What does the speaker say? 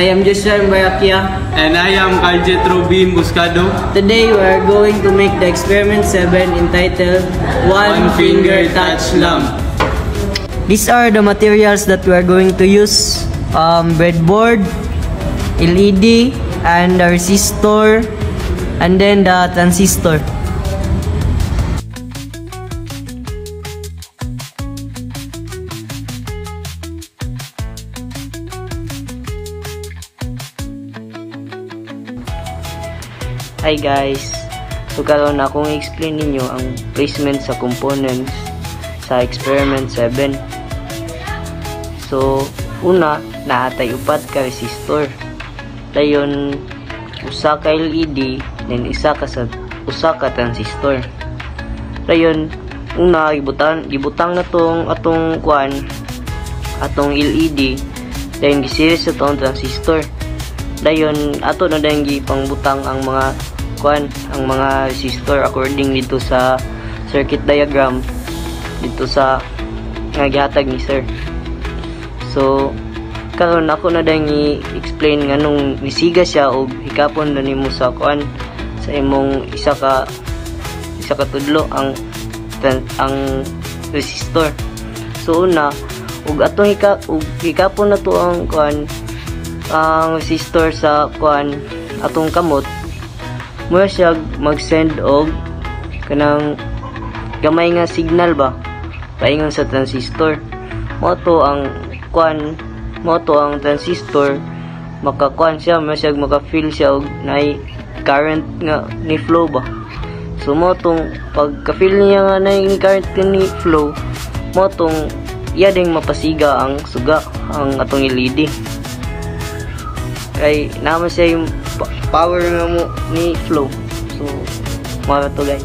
I am Joshua Mbarakia. And I am Carjet Robin Buscado. Today we are going to make the experiment 7 entitled One Finger Touch Lamp. These are the materials that we are going to use. Breadboard, LED, and the resistor, and then the transistor. Hi guys! So karon akong i-explain ninyo ang placement sa components sa experiment 7. So una, naatay upat ka resistor. Dayon usa ka LED, then usa ka transistor. Dayon una gibutang na tong atong LED, then gisiris sa tong transistor. Dayon ato na dayong gipangbutang ang mga resistor according dito sa circuit diagram dito sa nga gihatag ni sir. So karon ako na dayong i-explain nganong nisiga siya og hikapon na nimo sa sa imong isa ka tudlo ang resistor. So una ug atong hikapon na to ang resistor sa atong kamot, mo siya mag-send og kanang gamay nga signal ba paingon sa transistor. Mo to ang transistor siya, mo siya maka-feel siya og nay current nga ni flow ba. So mo tong pagka-feel niya nga nay current ni flow, mo tong iya ding mapasiga ang suga ang atong LED. Kay naman siya yung power nga mo ni flow. So mga to guys.